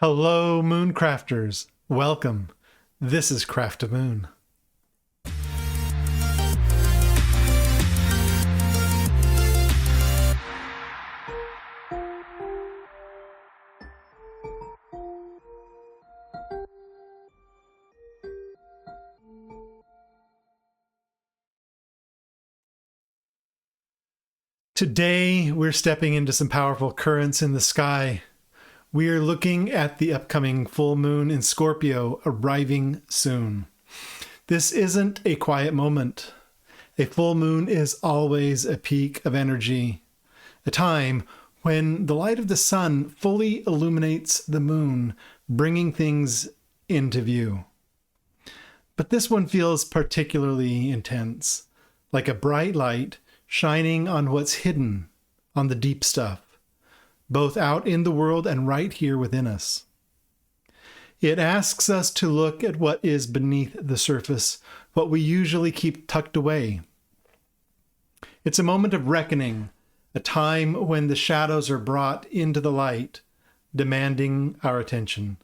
Hello, Mooncrafters. Welcome. This is Craft a Moon. Today, we're stepping into some powerful currents in the sky. We are looking at the upcoming full moon in Scorpio arriving soon. This isn't a quiet moment. A full moon is always a peak of energy, a time when the light of the sun fully illuminates the moon, bringing things into view. But this one feels particularly intense, like a bright light shining on what's hidden, on the deep stuff, both out in the world and right here within us. It asks us to look at what is beneath the surface, what we usually keep tucked away. It's a moment of reckoning, a time when the shadows are brought into the light, demanding our attention.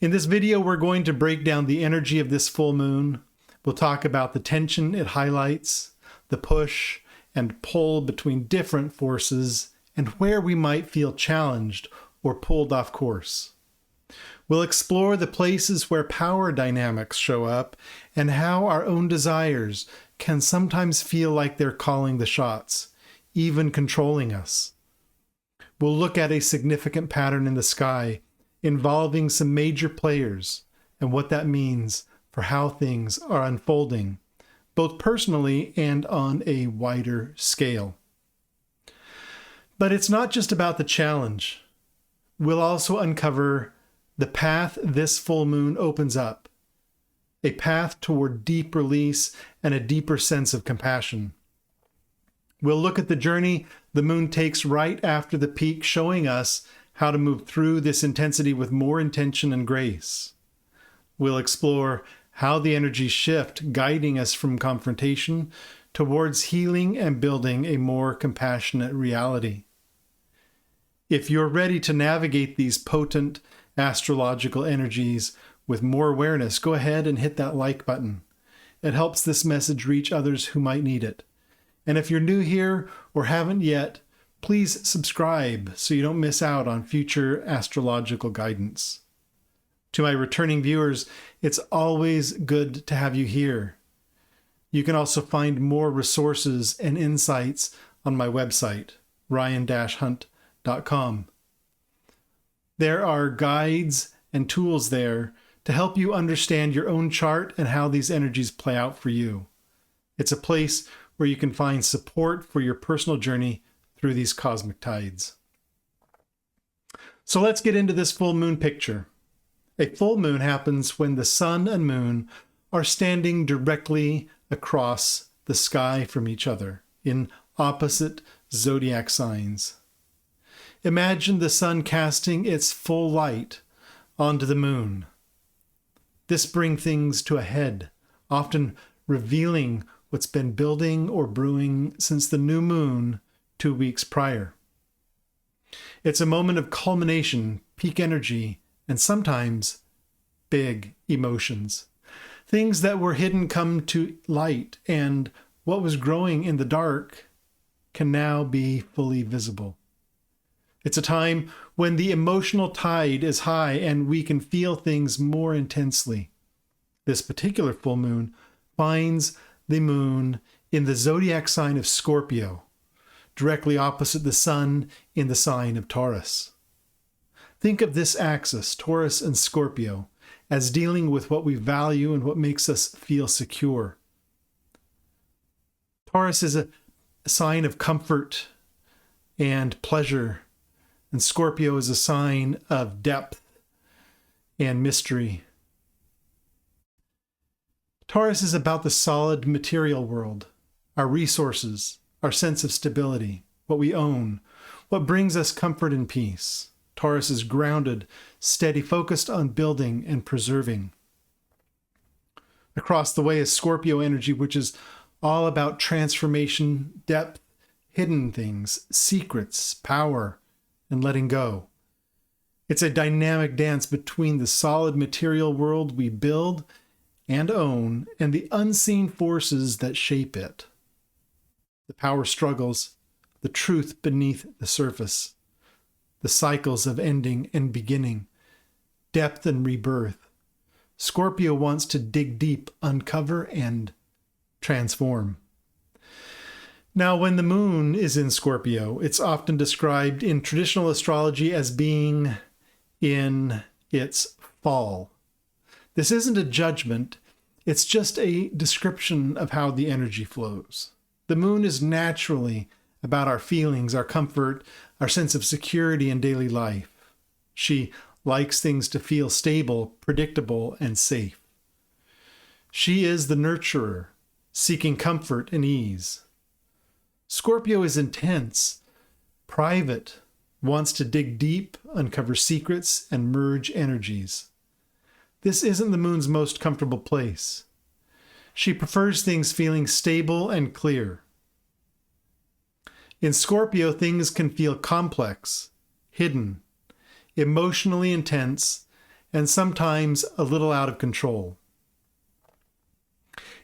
In this video, we're going to break down the energy of this full moon. We'll talk about the tension it highlights, the push and pull between different forces, and where we might feel challenged or pulled off course. We'll explore the places where power dynamics show up and how our own desires can sometimes feel like they're calling the shots, even controlling us. We'll look at a significant pattern in the sky involving some major players and what that means for how things are unfolding, both personally and on a wider scale. But it's not just about the challenge. We'll also uncover the path this full moon opens up, a path toward deep release and a deeper sense of compassion. We'll look at the journey the moon takes right after the peak, showing us how to move through this intensity with more intention and grace. We'll explore how the energies shift, guiding us from confrontation towards healing and building a more compassionate reality. If you're ready to navigate these potent astrological energies with more awareness, go ahead and hit that like button. It helps this message reach others who might need it. And if you're new here or haven't yet, please subscribe so you don't miss out on future astrological guidance. To my returning viewers, it's always good to have you here. You can also find more resources and insights on my website, ryan-hunt.com. There are guides and tools there to help you understand your own chart and how these energies play out for you. It's a place where you can find support for your personal journey through these cosmic tides. So let's get into this full moon picture. A full moon happens when the sun and moon are standing directly across the sky from each other in opposite zodiac signs. Imagine the sun casting its full light onto the moon. This brings things to a head, often revealing what's been building or brewing since the new moon 2 weeks prior. It's a moment of culmination, peak energy, and sometimes big emotions. Things that were hidden come to light, and what was growing in the dark can now be fully visible. It's a time when the emotional tide is high and we can feel things more intensely. This particular full moon finds the moon in the zodiac sign of Scorpio, directly opposite the sun in the sign of Taurus. Think of this axis, Taurus and Scorpio, as dealing with what we value and what makes us feel secure. Taurus is a sign of comfort and pleasure, and Scorpio is a sign of depth and mystery. Taurus is about the solid material world, our resources, our sense of stability, what we own, what brings us comfort and peace. Taurus is grounded, steady, focused on building and preserving. Across the way is Scorpio energy, which is all about transformation, depth, hidden things, secrets, power, and letting go. It's a dynamic dance between the solid material world we build and own and the unseen forces that shape it. The power struggles, the truth beneath the surface, the cycles of ending and beginning, depth and rebirth. Scorpio wants to dig deep, uncover, and transform. Now, when the moon is in Scorpio, it's often described in traditional astrology as being in its fall. This isn't a judgment, it's just a description of how the energy flows. The moon is naturally about our feelings, our comfort, our sense of security in daily life. She likes things to feel stable, predictable, and safe. She is the nurturer, seeking comfort and ease. Scorpio is intense, private, wants to dig deep, uncover secrets, and merge energies. This isn't the moon's most comfortable place. She prefers things feeling stable and clear. In Scorpio, things can feel complex, hidden, emotionally intense, and sometimes a little out of control.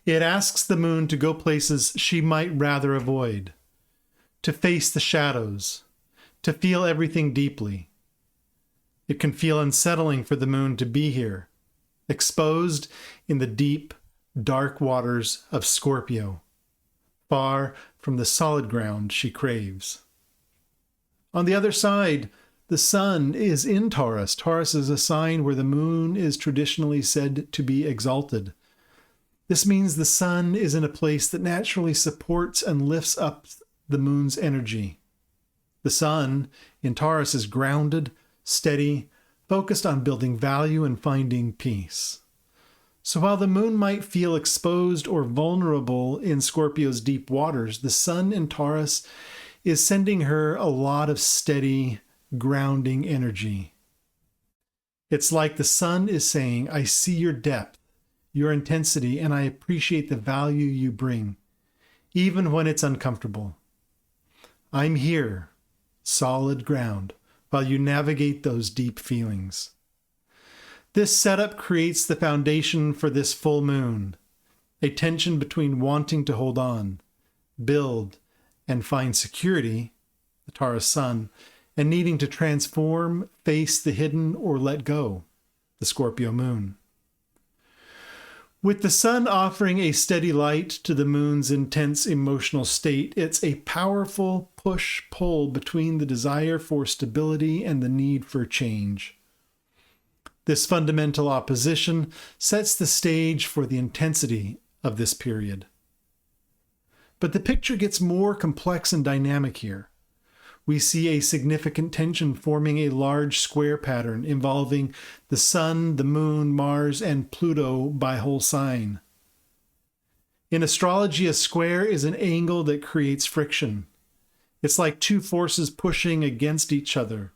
It asks the moon to go places she might rather avoid, to face the shadows, to feel everything deeply. It can feel unsettling for the moon to be here, exposed in the deep, dark waters of Scorpio, far from the solid ground she craves. On the other side, the sun is in Taurus. Taurus is a sign where the moon is traditionally said to be exalted. This means the sun is in a place that naturally supports and lifts up the moon's energy. The sun in Taurus is grounded, steady, focused on building value and finding peace. So while the moon might feel exposed or vulnerable in Scorpio's deep waters, the sun in Taurus is sending her a lot of steady, grounding energy. It's like the sun is saying, I see your depth, your intensity, and I appreciate the value you bring, even when it's uncomfortable. I'm here, solid ground, while you navigate those deep feelings. This setup creates the foundation for this full moon, a tension between wanting to hold on, build, and find security, the Taurus sun, and needing to transform, face the hidden, or let go, the Scorpio moon. With the sun offering a steady light to the moon's intense emotional state, it's a powerful push-pull between the desire for stability and the need for change. This fundamental opposition sets the stage for the intensity of this period. But the picture gets more complex and dynamic here. We see a significant tension forming a large square pattern involving the sun, the moon, Mars, and Pluto by whole sign. In astrology, a square is an angle that creates friction. It's like two forces pushing against each other,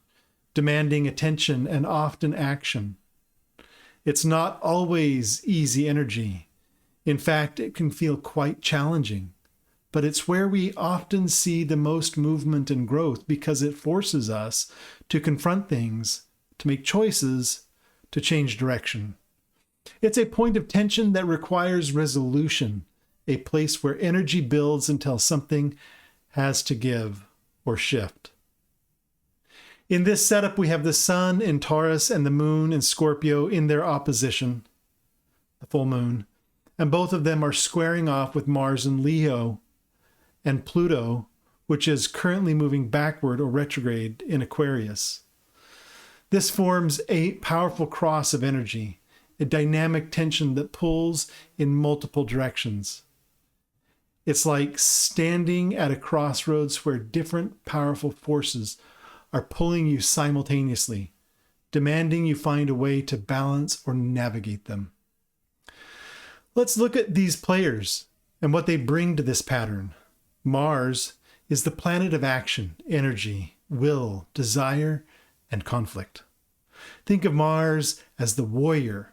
demanding attention and often action. It's not always easy energy. In fact, it can feel quite challenging. But it's where we often see the most movement and growth because it forces us to confront things, to make choices, to change direction. It's a point of tension that requires resolution, a place where energy builds until something has to give or shift. In this setup, we have the sun in Taurus and the moon in Scorpio in their opposition, the full moon, and both of them are squaring off with Mars in Leo and Pluto, which is currently moving backward or retrograde in Aquarius. This forms a powerful cross of energy, a dynamic tension that pulls in multiple directions. It's like standing at a crossroads where different powerful forces are pulling you simultaneously, demanding you find a way to balance or navigate them. Let's look at these players and what they bring to this pattern. Mars is the planet of action, energy, will, desire, and conflict. Think of Mars as the warrior.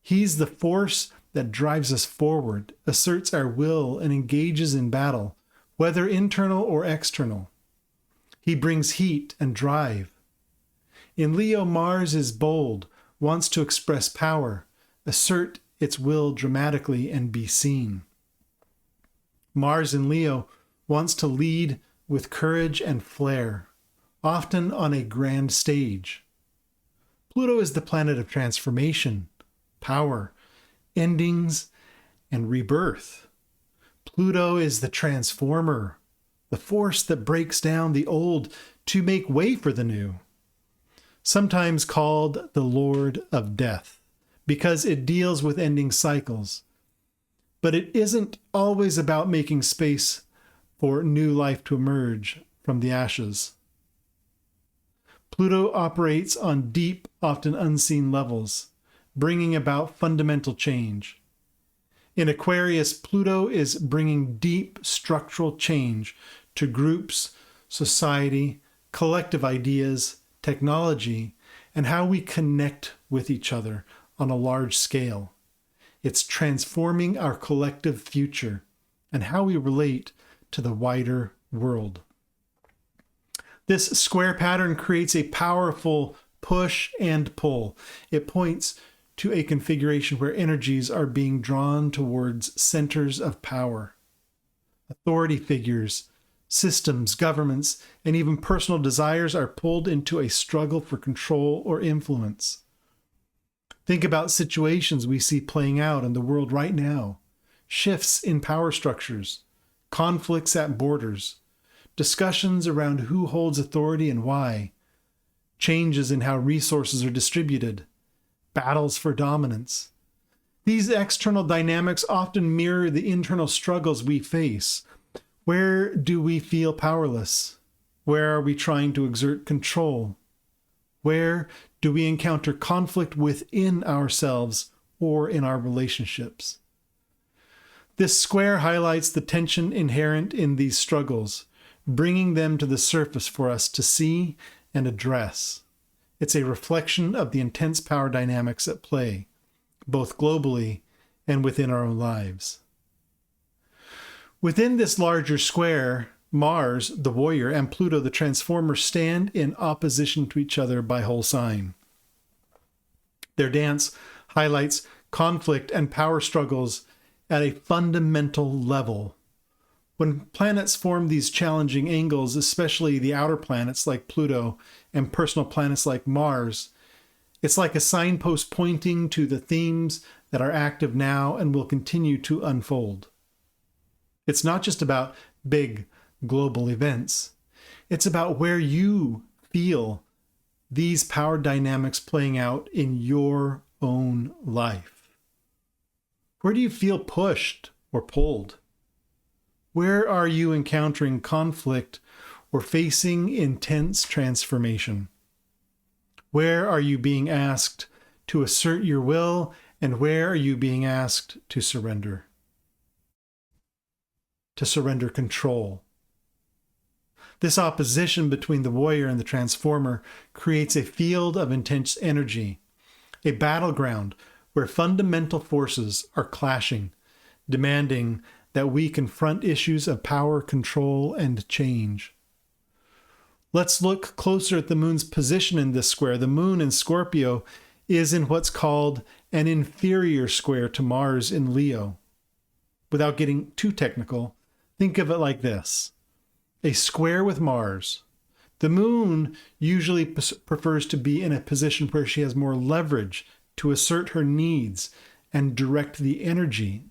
He's the force that drives us forward, asserts our will, and engages in battle, whether internal or external. He brings heat and drive. In Leo, Mars is bold, wants to express power, assert its will dramatically, and be seen. Mars in Leo wants to lead with courage and flair, often on a grand stage. Pluto is the planet of transformation, power, endings, and rebirth. Pluto is the transformer, the force that breaks down the old to make way for the new. Sometimes called the Lord of Death, because it deals with ending cycles. But it isn't always about making space for new life to emerge from the ashes. Pluto operates on deep, often unseen levels, bringing about fundamental change. In Aquarius, Pluto is bringing deep structural change to groups, society, collective ideas, technology, and how we connect with each other on a large scale. It's transforming our collective future and how we relate to the wider world. This square pattern creates a powerful push and pull. It points to a configuration where energies are being drawn towards centers of power. Authority figures, systems, governments, and even personal desires are pulled into a struggle for control or influence. Think about situations we see playing out in the world right now. Shifts in power structures, conflicts at borders, discussions around who holds authority and why, changes in how resources are distributed, battles for dominance. These external dynamics often mirror the internal struggles we face. Where do we feel powerless? Where are we trying to exert control? Where do we encounter conflict within ourselves or in our relationships? This square highlights the tension inherent in these struggles, bringing them to the surface for us to see and address. It's a reflection of the intense power dynamics at play, both globally and within our own lives. Within this larger square, Mars, the warrior, and Pluto, the transformer, stand in opposition to each other by whole sign. Their dance highlights conflict and power struggles at a fundamental level. When planets form these challenging angles, especially the outer planets like Pluto and personal planets like Mars, it's like a signpost pointing to the themes that are active now and will continue to unfold. It's not just about big global events. It's about where you feel these power dynamics playing out in your own life. Where do you feel pushed or pulled? Where are you encountering conflict or facing intense transformation? Where are you being asked to assert your will, and where are you being asked to surrender? To surrender control. This opposition between the warrior and the transformer creates a field of intense energy, a battleground where fundamental forces are clashing, demanding that we confront issues of power, control, and change. Let's look closer at the moon's position in this square. The moon in Scorpio is in what's called an inferior square to Mars in Leo. Without getting too technical, think of it like this: a square with Mars. The moon usually prefers to be in a position where she has more leverage to assert her needs and direct the energy.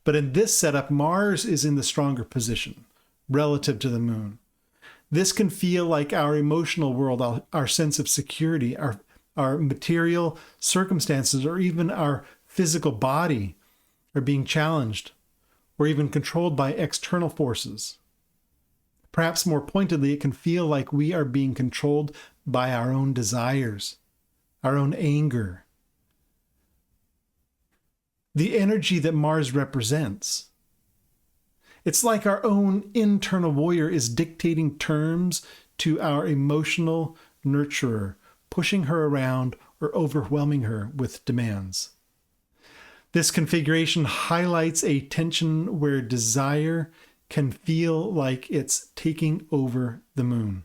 But in this setup, Mars is in the stronger position relative to the moon. This can feel like our emotional world, our sense of security, our material circumstances, or even our physical body are being challenged or even controlled by external forces. Perhaps more pointedly, it can feel like we are being controlled by our own desires, our own anger, the energy that Mars represents. It's like our own internal warrior is dictating terms to our emotional nurturer, pushing her around or overwhelming her with demands. This configuration highlights a tension where desire can feel like it's taking over the moon,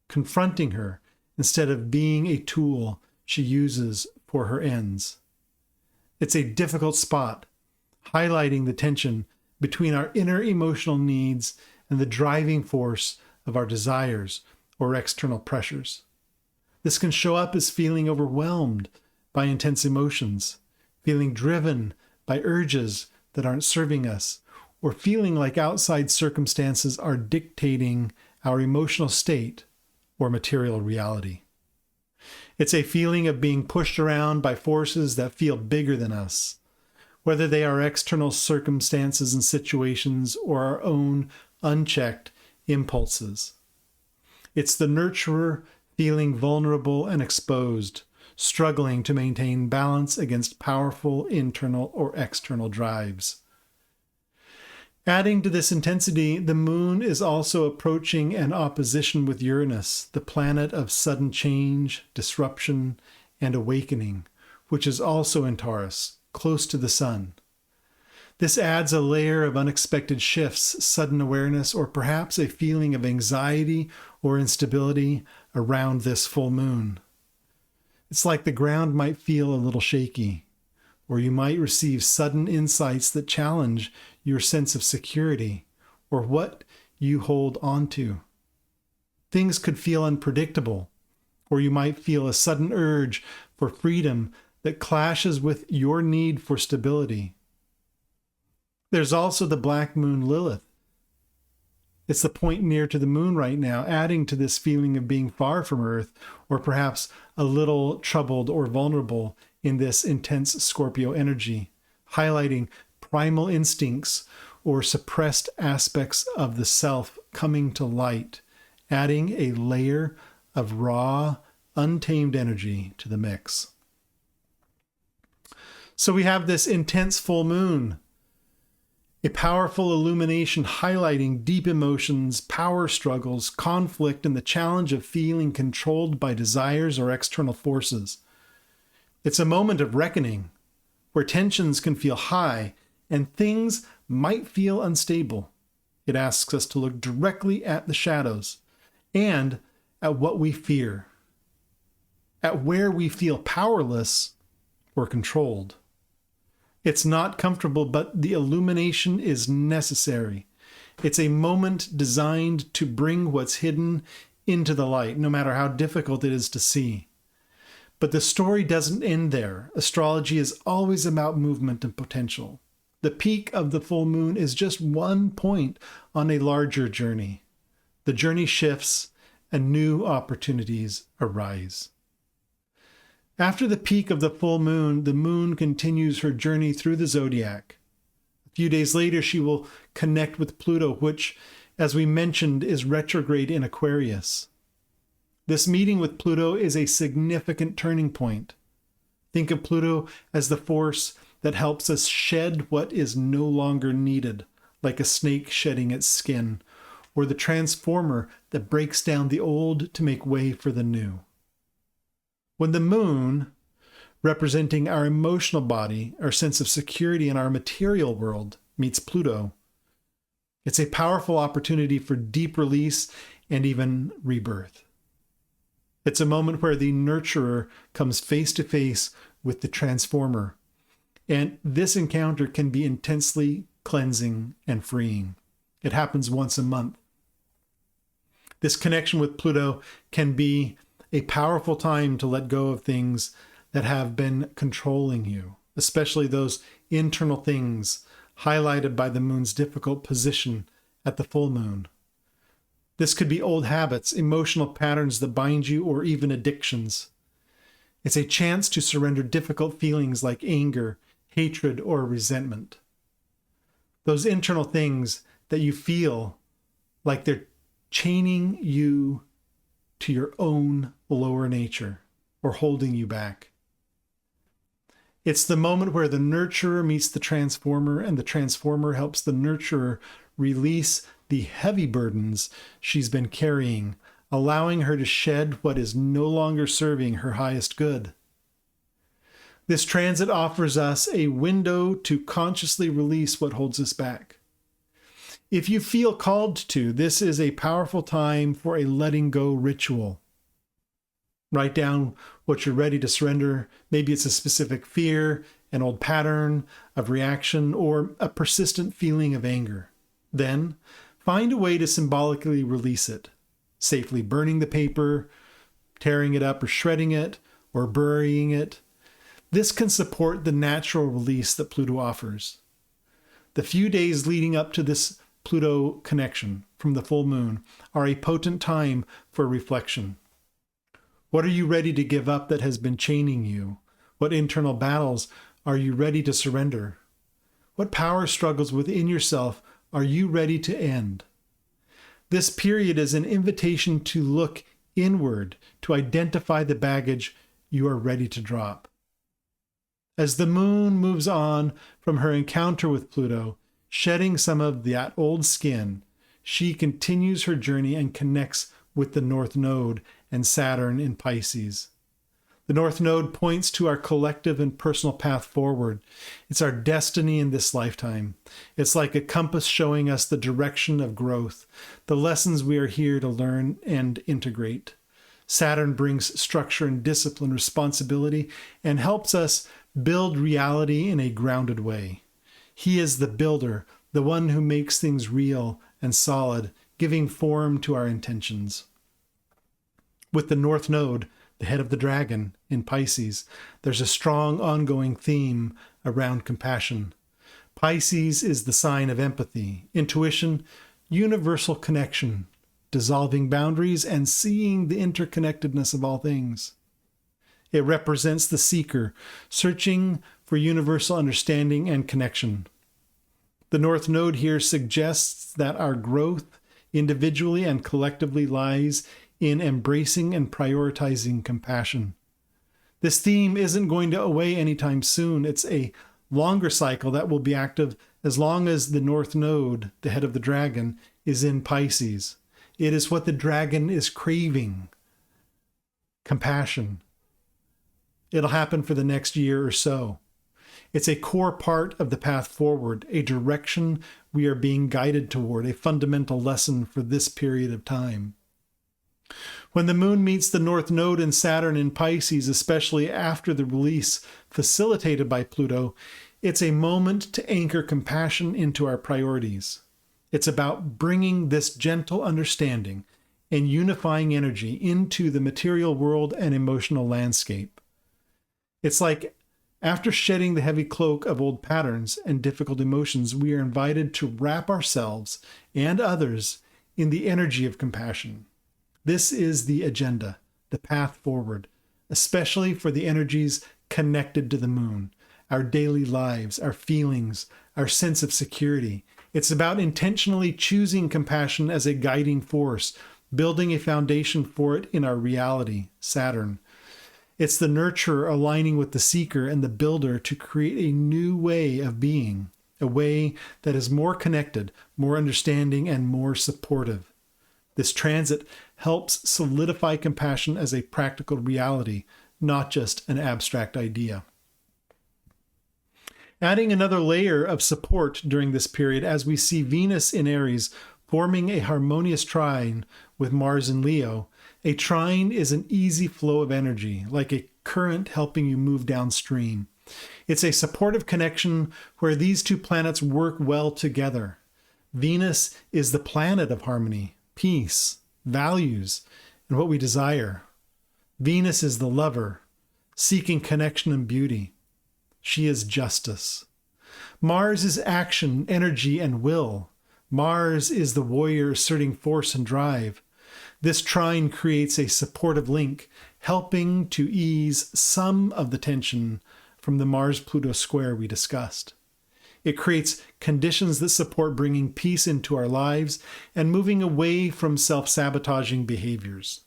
confronting her instead of being a tool she uses for her ends. It's a difficult spot, highlighting the tension between our inner emotional needs and the driving force of our desires or external pressures. This can show up as feeling overwhelmed by intense emotions, feeling driven by urges that aren't serving us, or feeling like outside circumstances are dictating our emotional state or material reality. It's a feeling of being pushed around by forces that feel bigger than us, whether they are external circumstances and situations or our own unchecked impulses. It's the nurturer feeling vulnerable and exposed, struggling to maintain balance against powerful internal or external drives. Adding to this intensity, the moon is also approaching an opposition with Uranus, the planet of sudden change, disruption, and awakening, which is also in Taurus, close to the sun. This adds a layer of unexpected shifts, sudden awareness, or perhaps a feeling of anxiety or instability around this full moon. It's like the ground might feel a little shaky, or you might receive sudden insights that challenge your sense of security or what you hold on to. Things could feel unpredictable, or you might feel a sudden urge for freedom that clashes with your need for stability. There's also the black moon Lilith. It's the point near to the moon right now, adding to this feeling of being far from Earth, or perhaps a little troubled or vulnerable in this intense Scorpio energy, highlighting primal instincts or suppressed aspects of the self coming to light, adding a layer of raw, untamed energy to the mix. So we have this intense full moon, a powerful illumination highlighting deep emotions, power struggles, conflict, and the challenge of feeling controlled by desires or external forces. It's a moment of reckoning, where tensions can feel high and things might feel unstable. It asks us to look directly at the shadows and at what we fear, at where we feel powerless or controlled. It's not comfortable, but the illumination is necessary. It's a moment designed to bring what's hidden into the light, no matter how difficult it is to see. But the story doesn't end there. Astrology is always about movement and potential. The peak of the full moon is just one point on a larger journey. The journey shifts and new opportunities arise. After the peak of the full moon, the moon continues her journey through the zodiac. A few days later, she will connect with Pluto, which, as we mentioned, is retrograde in Aquarius. This meeting with Pluto is a significant turning point. Think of Pluto as the force that helps us shed what is no longer needed, like a snake shedding its skin, or the transformer that breaks down the old to make way for the new. When the moon, representing our emotional body, our sense of security in our material world, meets Pluto, it's a powerful opportunity for deep release and even rebirth. It's a moment where the nurturer comes face to face with the transformer, and this encounter can be intensely cleansing and freeing. It happens once a month. This connection with Pluto can be a powerful time to let go of things that have been controlling you, especially those internal things highlighted by the moon's difficult position at the full moon. This could be old habits, emotional patterns that bind you, or even addictions. It's a chance to surrender difficult feelings like anger, hatred, or resentment. Those internal things that you feel like they're chaining you to your own lower nature or holding you back. It's the moment where the nurturer meets the transformer, and the transformer helps the nurturer release the heavy burdens she's been carrying, allowing her to shed what is no longer serving her highest good. This transit offers us a window to consciously release what holds us back. If you feel called to, this is a powerful time for a letting go ritual. Write down what you're ready to surrender. Maybe it's a specific fear, an old pattern of reaction, or a persistent feeling of anger. Then, find a way to symbolically release it, safely burning the paper, tearing it up or shredding it, or burying it. This can support the natural release that Pluto offers. The few days leading up to this Pluto connection from the full moon are a potent time for reflection. What are you ready to give up that has been chaining you? What internal battles are you ready to surrender? What power struggles within yourself are you ready to end? This period is an invitation to look inward, to identify the baggage you are ready to drop. As the moon moves on from her encounter with Pluto, shedding some of that old skin, she continues her journey and connects with the North Node and Saturn in Pisces. The North Node points to our collective and personal path forward. It's our destiny in this lifetime. It's like a compass showing us the direction of growth, the lessons we are here to learn and integrate. Saturn brings structure and discipline, responsibility, and helps us build reality in a grounded way. He is the builder, the one who makes things real and solid, giving form to our intentions. With the North Node, the head of the dragon, in Pisces, there's a strong ongoing theme around compassion. Pisces is the sign of empathy, intuition, universal connection, dissolving boundaries, and seeing the interconnectedness of all things. It represents the seeker, searching for universal understanding and connection. The North Node here suggests that our growth, individually and collectively, lies in embracing and prioritizing compassion. This theme isn't going to go away anytime soon. It's a longer cycle that will be active as long as the North Node, the head of the dragon, is in Pisces. It is what the dragon is craving. Compassion. It'll happen for the next year or so. It's a core part of the path forward, a direction we are being guided toward, a fundamental lesson for this period of time. When the moon meets the North Node and Saturn in Pisces, especially after the release facilitated by Pluto, it's a moment to anchor compassion into our priorities. It's about bringing this gentle understanding and unifying energy into the material world and emotional landscape. It's like after shedding the heavy cloak of old patterns and difficult emotions, we are invited to wrap ourselves and others in the energy of compassion. This is the agenda, the path forward, especially for the energies connected to the moon, our daily lives, our feelings, our sense of security. It's about intentionally choosing compassion as a guiding force, building a foundation for it in our reality, Saturn. It's the nurturer aligning with the seeker and the builder to create a new way of being, a way that is more connected, more understanding, and more supportive. This transit helps solidify compassion as a practical reality, not just an abstract idea. Adding another layer of support during this period as we see Venus in Aries forming a harmonious trine with Mars in Leo. A trine is an easy flow of energy, like a current helping you move downstream. It's a supportive connection where these two planets work well together. Venus is the planet of harmony, peace, values, and what we desire. Venus is the lover, seeking connection and beauty. She is justice. Mars is action, energy, and will. Mars is the warrior asserting force and drive. This trine creates a supportive link, helping to ease some of the tension from the Mars-Pluto square we discussed. It creates conditions that support bringing peace into our lives and moving away from self-sabotaging behaviors.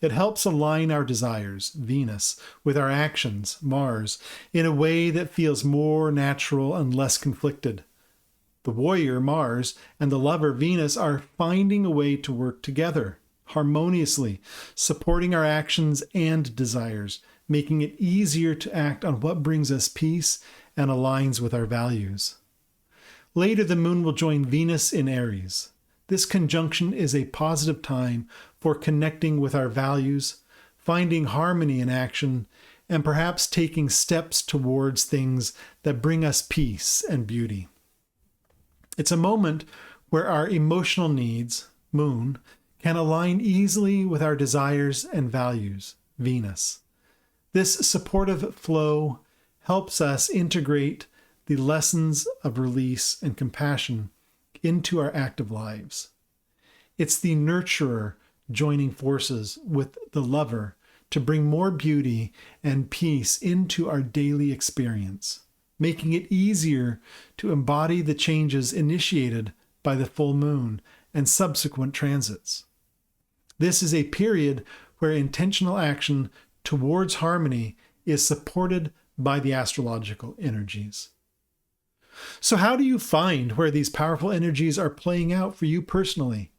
It helps align our desires, Venus, with our actions, Mars, in a way that feels more natural and less conflicted. The warrior, Mars, and the lover, Venus, are finding a way to work together, harmoniously, supporting our actions and desires, making it easier to act on what brings us peace and aligns with our values. Later, the moon will join Venus in Aries. This conjunction is a positive time for connecting with our values, finding harmony in action, and perhaps taking steps towards things that bring us peace and beauty. It's a moment where our emotional needs, Moon, can align easily with our desires and values, Venus. This supportive flow helps us integrate the lessons of release and compassion into our active lives. It's the nurturer joining forces with the lover to bring more beauty and peace into our daily experience, making it easier to embody the changes initiated by the full moon and subsequent transits. This is a period where intentional action towards harmony is supported by the astrological energies. So how do you find where these powerful energies are playing out for you personally?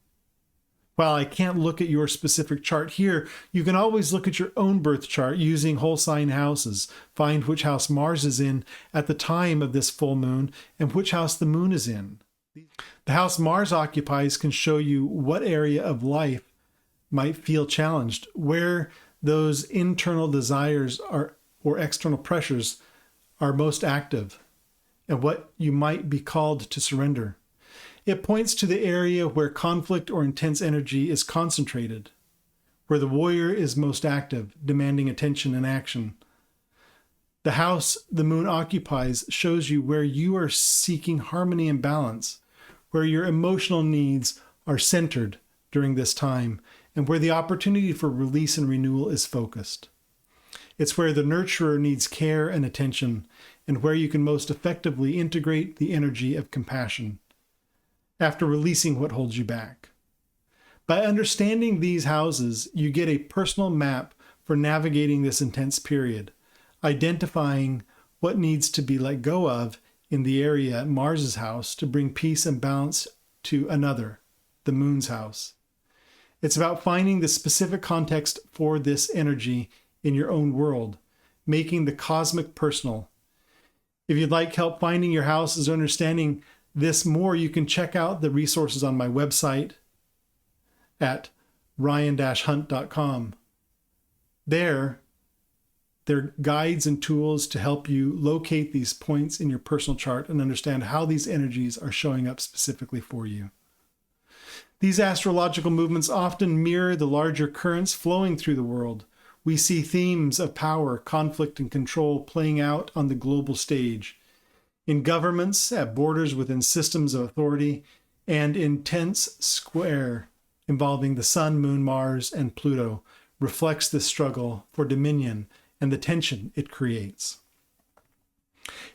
While I can't look at your specific chart here, you can always look at your own birth chart using whole sign houses. Find which house Mars is in at the time of this full moon and which house the moon is in. The house Mars occupies can show you what area of life might feel challenged, where those internal desires are or external pressures are most active, and what you might be called to surrender. It points to the area where conflict or intense energy is concentrated, where the warrior is most active, demanding attention and action. The house the moon occupies shows you where you are seeking harmony and balance, where your emotional needs are centered during this time, and where the opportunity for release and renewal is focused. It's where the nurturer needs care and attention, and where you can most effectively integrate the energy of compassion after releasing what holds you back. By understanding these houses, you get a personal map for navigating this intense period, identifying what needs to be let go of in the area, Mars's house, to bring peace and balance to another, the moon's house. It's about finding the specific context for this energy in your own world, making the cosmic personal. If you'd like help finding your houses or understanding this more, you can check out the resources on my website at ryan-hunt.com. There are guides and tools to help you locate these points in your personal chart and understand how these energies are showing up specifically for you. These astrological movements often mirror the larger currents flowing through the world. We see themes of power, conflict, and control playing out on the global stage, in governments, at borders within systems of authority, and in tense square involving the Sun, Moon, Mars, and Pluto reflects this struggle for dominion and the tension it creates.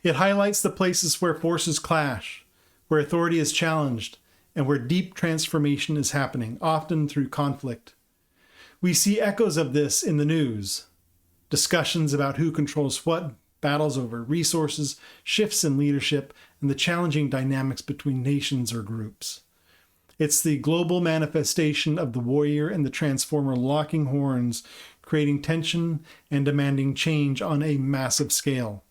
It highlights the places where forces clash, where authority is challenged, and where deep transformation is happening, often through conflict. We see echoes of this in the news, discussions about who controls what, battles over resources, shifts in leadership, and the challenging dynamics between nations or groups. It's the global manifestation of the warrior and the transformer locking horns, creating tension and demanding change on a massive scale.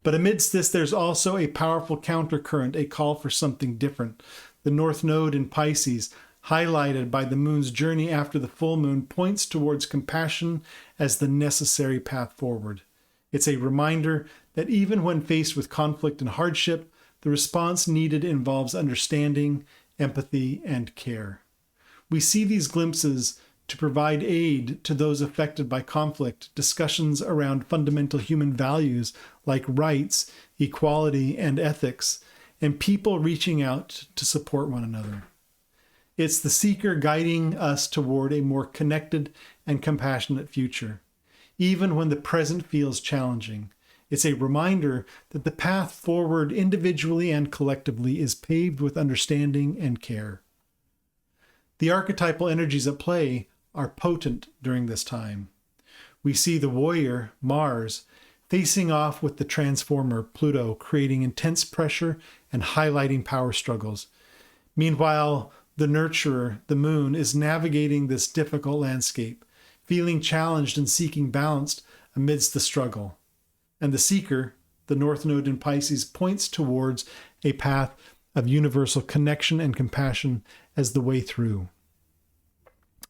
But amidst this, there's also a powerful countercurrent, a call for something different. The North Node in Pisces, highlighted by the moon's journey after the full moon, points towards compassion as the necessary path forward. It's a reminder that even when faced with conflict and hardship, the response needed involves understanding, empathy, and care. We see these glimpses to provide aid to those affected by conflict, discussions around fundamental human values like rights, equality, and ethics, and people reaching out to support one another. It's the seeker guiding us toward a more connected and compassionate future, even when the present feels challenging. It's a reminder that the path forward individually and collectively is paved with understanding and care. The archetypal energies at play are potent during this time. We see the warrior, Mars, facing off with the transformer, Pluto, creating intense pressure and highlighting power struggles. Meanwhile, the nurturer, the moon, is navigating this difficult landscape, feeling challenged and seeking balance amidst the struggle. And the seeker, the North Node in Pisces, points towards a path of universal connection and compassion as the way through.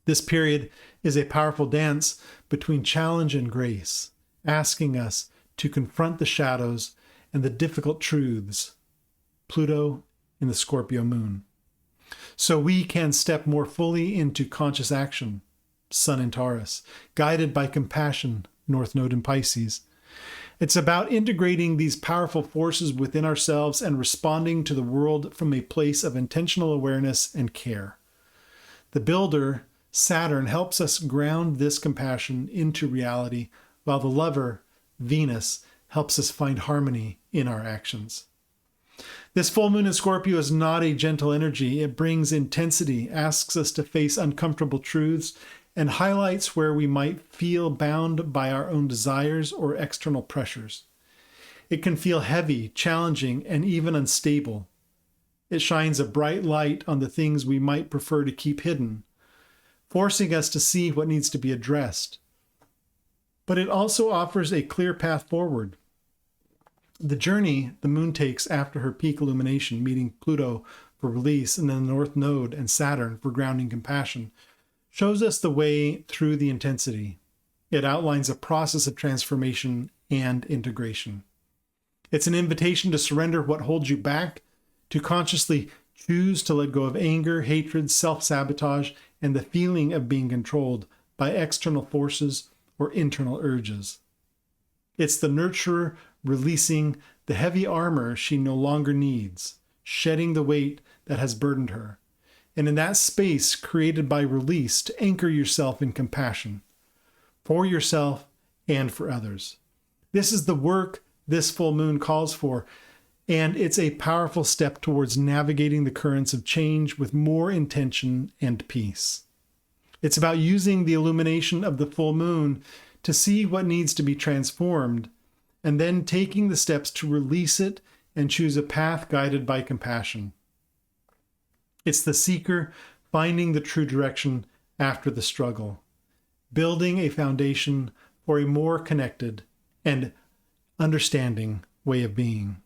This period is a powerful dance between challenge and grace, asking us to confront the shadows and the difficult truths. Pluto in the Scorpio moon. So we can step more fully into conscious action, Sun in Taurus, guided by compassion, North Node in Pisces. It's about integrating these powerful forces within ourselves and responding to the world from a place of intentional awareness and care. The builder, Saturn, helps us ground this compassion into reality, while the lover, Venus, helps us find harmony in our actions. This full moon in Scorpio is not a gentle energy. It brings intensity, asks us to face uncomfortable truths, and highlights where we might feel bound by our own desires or external pressures. It can feel heavy, challenging, and even unstable. It shines a bright light on the things we might prefer to keep hidden, forcing us to see what needs to be addressed. But it also offers a clear path forward. The journey the moon takes after her peak illumination, meeting Pluto for release and then the North Node and Saturn for grounding compassion, shows us the way through the intensity. It outlines a process of transformation and integration. It's an invitation to surrender what holds you back, to consciously choose to let go of anger, hatred, self-sabotage, and the feeling of being controlled by external forces or internal urges. It's the nurturer releasing the heavy armor she no longer needs, shedding the weight that has burdened her, and in that space created by release to anchor yourself in compassion for yourself and for others. This is the work this full moon calls for, and it's a powerful step towards navigating the currents of change with more intention and peace. It's about using the illumination of the full moon to see what needs to be transformed, and then taking the steps to release it and choose a path guided by compassion. It's the seeker finding the true direction after the struggle, building a foundation for a more connected and understanding way of being.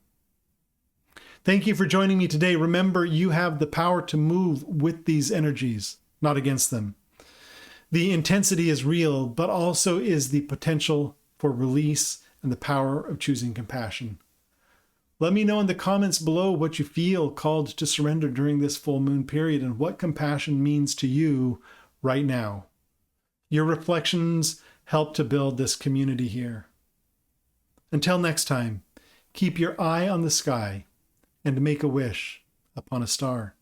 Thank you for joining me today. Remember, you have the power to move with these energies, not against them. The intensity is real, but also is the potential for release and the power of choosing compassion. Let me know in the comments below what you feel called to surrender during this full moon period and what compassion means to you right now. Your reflections help to build this community here. Until next time, keep your eye on the sky and make a wish upon a star.